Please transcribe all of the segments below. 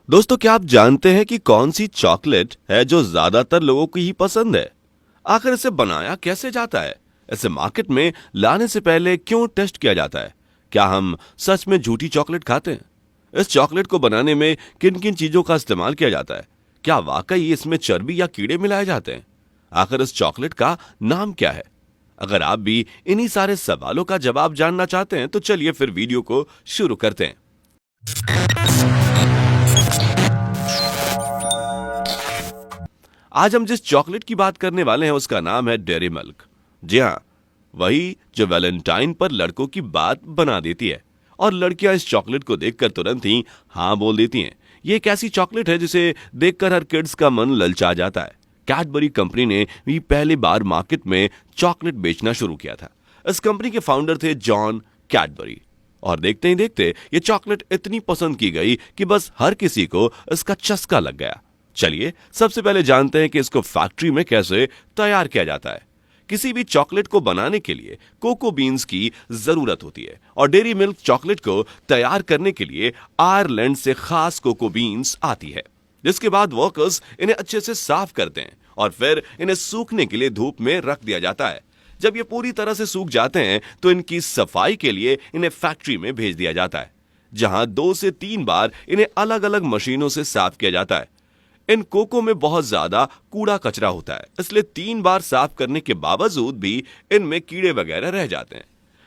दोस्तों, क्या आप जानते हैं कि कौन सी चॉकलेट है जो ज्यादातर लोगों की ही पसंद है? आखिर इसे बनाया कैसे जाता है? इसे मार्केट में लाने से पहले क्यों टेस्ट किया जाता है? क्या हम सच में झूठी चॉकलेट खाते हैं? इस चॉकलेट को बनाने में किन किन चीजों का इस्तेमाल किया जाता है? क्या वाकई इसमें चर्बी या कीड़े मिलाए जाते हैं? आखिर इस चॉकलेट का नाम क्या है? अगर आप भी इन्हीं सारे सवालों का जवाब जानना चाहते हैं तो चलिए फिर वीडियो को शुरू करते हैं। आज हम जिस चॉकलेट की बात करने वाले हैं उसका नाम है डेयरी मिल्क। जी हाँ, वही जो वैलेंटाइन पर लड़कों की बात बना देती है और लड़कियां इस चॉकलेट को देखकर तुरंत ही हाँ बोल देती हैं। ये एक ऐसी चॉकलेट है जिसे देखकर हर किड्स का मन ललचा जाता है। कैडबरी कंपनी ने भी पहली बार मार्केट में चॉकलेट बेचना शुरू किया था। इस कंपनी के फाउंडर थे जॉन कैडबरी। और देखते ही देखते ये चॉकलेट इतनी पसंद की गई कि बस हर किसी को इसका चस्का लग गया। चलिए सबसे पहले जानते हैं कि इसको फैक्ट्री में कैसे तैयार किया जाता है। किसी भी चॉकलेट को बनाने के लिए कोको बीन्स की जरूरत होती है और डेयरी मिल्क चॉकलेट को तैयार करने के लिए आयरलैंड से खास कोको बीन्स आती है, जिसके बाद वर्कर्स इन्हें अच्छे से साफ करते हैं और फिर इन्हें सूखने के लिए धूप में रख दिया जाता है। जब ये पूरी तरह से सूख जाते हैं तो इनकी सफाई के लिए इन्हें फैक्ट्री में भेज दिया जाता है, जहां 2 से 3 बार इन्हें अलग अलग मशीनों से साफ किया जाता है। इन कोको में बहुत ज्यादा कूड़ा कचरा होता है, इसलिए 3 बार साफ करने के बावजूद भी इनमें कीड़े वगैरह रह जाते हैं।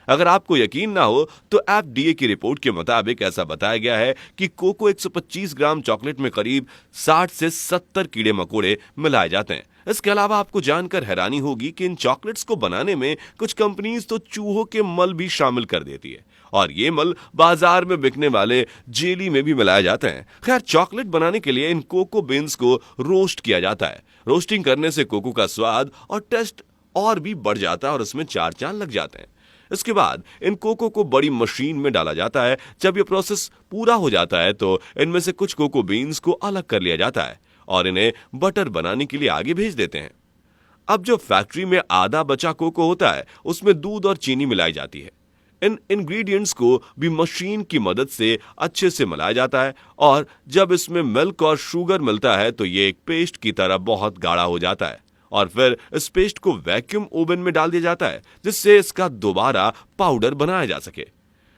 अगर आपको यकीन ना हो तो एफडीए की रिपोर्ट के मुताबिक ऐसा बताया गया है कि कोको 125 ग्राम चॉकलेट में करीब 60 से 70 कीड़े मकोड़े मिलाए जाते हैं। इसके अलावा आपको जानकर हैरानी होगी कि इन चॉकलेट्स को बनाने में कुछ कंपनीज तो चूहों के मल भी शामिल कर देती है और ये मल बाजार में बिकने वाले जेली में भी मिलाया जाता है। खैर, चॉकलेट बनाने के लिए इन कोको बीन्स को रोस्ट किया जाता है। रोस्टिंग करने से कोको का स्वाद और टेस्ट और भी बढ़ जाता है और इसमें 4 चांद लग जाते हैं। इसके बाद इन कोको को बड़ी मशीन में डाला जाता है। जब यह प्रोसेस पूरा हो जाता है तो इनमें से कुछ कोको बीन्स को अलग कर लिया जाता है और इन्हें बटर बनाने के लिए आगे भेज देते हैं। अब जो फैक्ट्री में आधा बचा कोको होता है उसमें दूध और चीनी मिलाई जाती है। इन इंग्रेडिएंट्स को भी मशीन की मदद से अच्छे से मिलाया जाता है और जब इसमें मिल्क और शुगर मिलता है तो ये एक पेस्ट की तरह बहुत गाढ़ा हो जाता है और फिर इस पेस्ट को वैक्यूम ओवन में डाल दिया जाता है, जिससे इसका दोबारा पाउडर बनाया जा सके।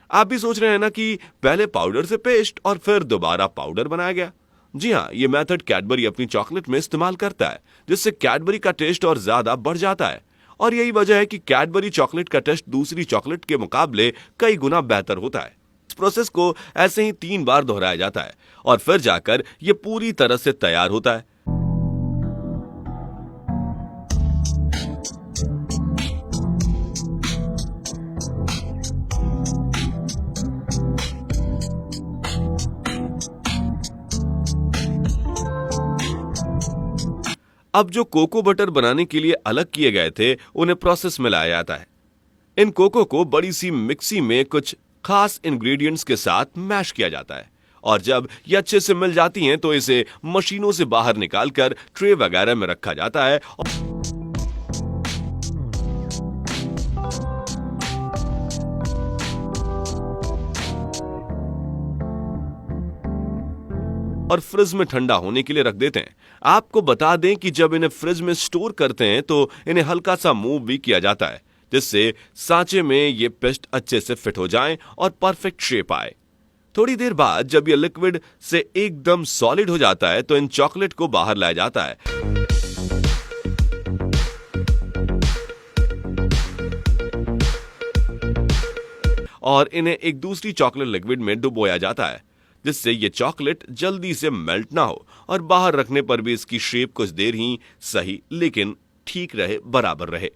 आप भी सोच रहे हैं ना कि पहले पाउडर से पेस्ट और फिर दोबारा पाउडर बनाया गया। जी हाँ, ये मेथड कैडबरी अपनी चॉकलेट में इस्तेमाल करता है, जिससे कैडबरी का टेस्ट और ज्यादा बढ़ जाता है। और यही वजह है कि कैडबरी चॉकलेट का टेस्ट दूसरी चॉकलेट के मुकाबले कई गुना बेहतर होता है। इस प्रोसेस को ऐसे ही 3 बार दोहराया जाता है और फिर जाकर यह पूरी तरह से तैयार होता है। अब जो कोको बटर बनाने के लिए अलग किए गए थे उन्हें प्रोसेस में लाया जाता है। इन कोको को बड़ी सी मिक्सी में कुछ खास इंग्रेडिएंट्स के साथ मैश किया जाता है और जब ये अच्छे से मिल जाती हैं तो इसे मशीनों से बाहर निकालकर ट्रे वगैरह में रखा जाता है और फ्रिज में ठंडा होने के लिए रख देते हैं। आपको बता दें कि जब इन्हें फ्रिज में स्टोर करते हैं तो इन्हें हल्का सा मूव भी किया जाता है, जिससे सांचे में ये पेस्ट अच्छे से फिट हो जाएं और परफेक्ट शेप आए। थोड़ी देर बाद जब ये लिक्विड से एकदम सॉलिड हो जाता है तो इन चॉकलेट को बाहर लाया जाता है और इन्हें एक दूसरी चॉकलेट लिक्विड में डुबोया जाता है, जिससे ये चॉकलेट जल्दी से मेल्ट ना हो और बाहर रखने पर भी इसकी शेप कुछ देर ही सही लेकिन ठीक रहे, बराबर रहे।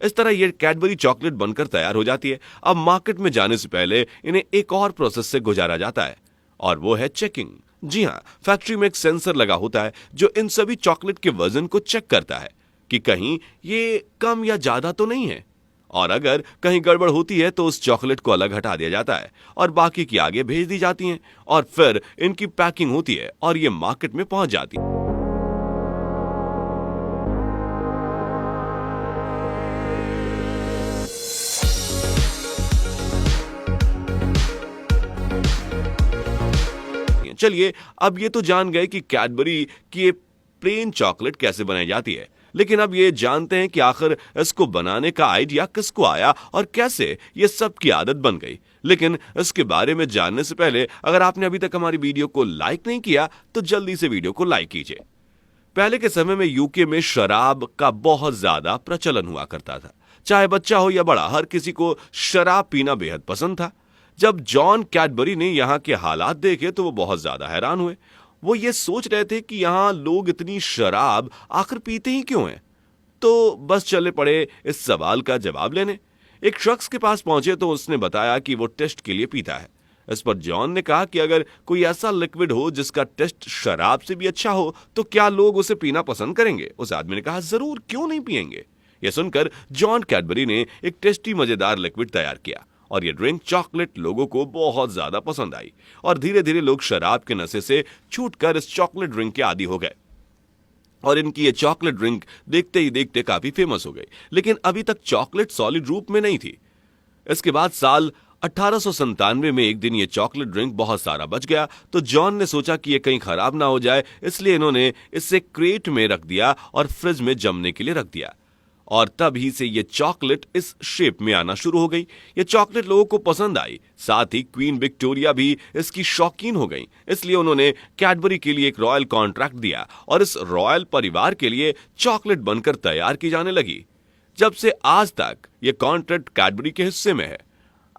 इस तरह ये कैडबरी चॉकलेट बनकर तैयार हो जाती है। अब मार्केट में जाने से पहले इन्हें एक और प्रोसेस से गुजारा जाता है और वो है चेकिंग। जी हाँ, फैक्ट्री में एक सेंसर लगा होता है जो इन सभी चॉकलेट के वजन को चेक करता है कि कहीं ये कम या ज्यादा तो नहीं है, और अगर कहीं गड़बड़ होती है तो उस चॉकलेट को अलग हटा दिया जाता है और बाकी की आगे भेज दी जाती हैं और फिर इनकी पैकिंग होती है और ये मार्केट में पहुंच जाती है। चलिए अब ये तो जान गए कि कैडबरी की ये प्लेन चॉकलेट कैसे बनाई जाती है, लेकिन अब ये जानते हैं कि आखिर इसको बनाने का आइडिया किसको आया और कैसे ये सब की आदत बन गई। लेकिन इसके बारे में जानने से पहले अगर आपने अभी तक हमारी वीडियो को लाइक नहीं किया तो जल्दी से वीडियो को लाइक कीजिए। पहले के समय में यूके में शराब का बहुत ज्यादा प्रचलन हुआ करता था। चाहे बच्चा हो या बड़ा, हर किसी को शराब पीना बेहद पसंद था। जब जॉन कैडबरी ने यहाँ के हालात देखे तो वो बहुत ज्यादा हैरान हुए। वो ये सोच रहे थे कि यहाँ लोग इतनी शराब आखिर पीते ही क्यों हैं। तो बस चले पड़े इस सवाल का जवाब लेने। एक शख्स के पास पहुंचे तो उसने बताया कि वो टेस्ट के लिए पीता है। इस पर जॉन ने कहा कि अगर कोई ऐसा लिक्विड हो जिसका टेस्ट शराब से भी अच्छा हो तो क्या लोग उसे पीना पसंद करेंगे। उस आदमी ने कहा, जरूर, क्यों नहीं पिएंगे। यह सुनकर जॉन कैडबरी ने एक टेस्टी मजेदार लिक्विड तैयार किया और यह ड्रिंक चॉकलेट लोगों को बहुत ज्यादा पसंद आई और धीरे धीरे लोग शराब के नशे से छूटकर इस चॉकलेट ड्रिंक के आदी हो गए और इनकी ये चॉकलेट ड्रिंक देखते ही देखते काफी फेमस हो गई। लेकिन अभी तक चॉकलेट सॉलिड रूप में नहीं थी। इसके बाद साल 1897 में एक दिन ये चॉकलेट ड्रिंक बहुत सारा बच गया तो जॉन ने सोचा कि ये कहीं खराब ना हो जाए, इसलिए इन्होंने इसे क्रेट में रख दिया और फ्रिज में जमने के लिए रख दिया और तभी से ये चॉकलेट इस शेप में आना शुरू हो गई। ये चॉकलेट लोगों को पसंद आई, साथ ही क्वीन विक्टोरिया भी इसकी शौकीन हो गई, इसलिए उन्होंने कैडबरी के लिए एक रॉयल कॉन्ट्रैक्ट दिया और इस रॉयल परिवार के लिए चॉकलेट बनकर तैयार की जाने लगी। जब से आज तक ये कॉन्ट्रैक्ट कैडबरी के हिस्से में है।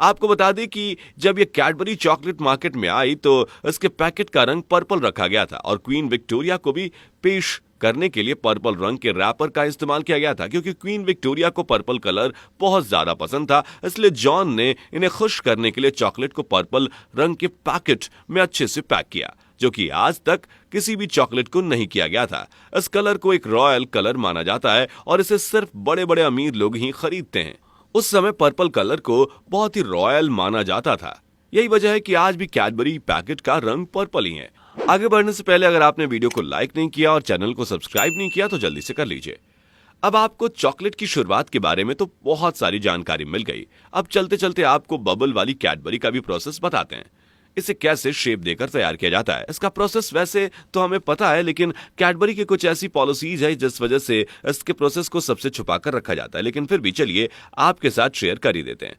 आपको बता दें कि जब ये कैडबरी चॉकलेट मार्केट में आई तो इसके पैकेट का रंग पर्पल रखा गया था और क्वीन विक्टोरिया को भी पेश करने के लिए पर्पल रंग के रैपर का इस्तेमाल किया गया था, क्योंकि क्वीन विक्टोरिया को पर्पल कलर बहुत ज्यादा पसंद था। इसलिए जॉन ने इन्हें खुश करने के लिए चॉकलेट को पर्पल रंग के पैकेट में अच्छे से पैक किया, जो कि आज तक किसी भी चॉकलेट को नहीं किया गया था। इस कलर को एक रॉयल कलर माना जाता है और इसे सिर्फ बड़े बड़े अमीर लोग ही खरीदते हैं। उस समय पर्पल कलर को बहुत ही रॉयल माना जाता था। यही वजह है कि आज भी कैडबरी पैकेट का रंग पर्पल ही है। आगे बढ़ने से पहले अगर आपने वीडियो को लाइक नहीं किया और चैनल को सब्सक्राइब नहीं किया तो जल्दी से कर लीजिए। अब आपको चॉकलेट की शुरुआत के बारे में तो बहुत सारी जानकारी मिल गई। अब चलते चलते आपको बबल वाली कैडबरी का भी प्रोसेस बताते हैं। इसे कैसे शेप देकर तैयार किया जाता है। इसका प्रोसेस वैसे तो हमें पता है, लेकिन कैडबरी की कुछ ऐसी पॉलिसीज है जिस वजह से इसके प्रोसेस को सबसे छुपा कर रखा जाता है, लेकिन फिर भी चलिए आपके साथ शेयर कर ही देते हैं।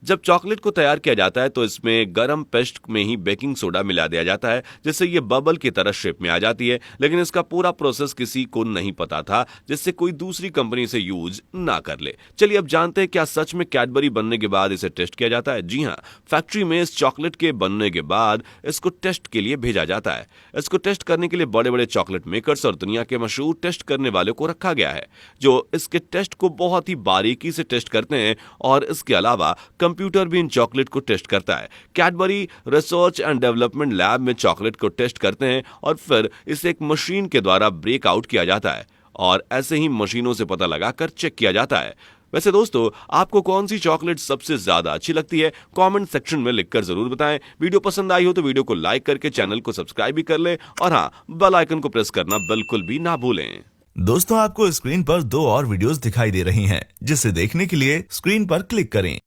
जब चॉकलेट को तैयार किया जाता है तो इसमें गर्म पेस्ट में ही बेकिंग सोडा मिला दिया जाता है, जिससे ये बबल की तरह शेप में आ जाती है। लेकिन इसका पूरा प्रोसेस किसी को नहीं पता था, जिससे कोई दूसरी कंपनी से यूज ना कर ले। चलिए अब जानते हैं क्या सच में कैडबरी बनने के बाद इसे टेस्ट किया जाता है। जी हाँ, फैक्ट्री में इस चॉकलेट के बनने के बाद इसको टेस्ट के लिए भेजा जाता है। इसको टेस्ट करने के लिए बड़े बड़े चॉकलेट मेकर्स और दुनिया के मशहूर टेस्ट करने वालों को रखा गया है, जो इसके टेस्ट को बहुत ही बारीकी से टेस्ट करते हैं और इसके अलावा कंप्यूटर भी इन चॉकलेट को टेस्ट करता है। Cadbury research and development lab में चॉकलेट को टेस्ट करते हैं और फिर इसे एक मशीन के द्वारा ब्रेक आउट किया जाता है और ऐसे ही मशीनों से पता लगाकर चेक किया जाता है। वैसे दोस्तों, आपको कौन सी चॉकलेट सबसे ज्यादा अच्छी लगती है कमेंट सेक्शन में लिखकर जरूर बताएं। वीडियो पसंद आई हो तो वीडियो को लाइक करके चैनल को सब्सक्राइब भी कर लें और हाँ, बेल आइकन को प्रेस करना बिल्कुल भी ना भूलें। दोस्तों, आपको स्क्रीन पर 2 और वीडियोस दिखाई दे रही हैं, जिसे देखने के लिए स्क्रीन पर क्लिक करें।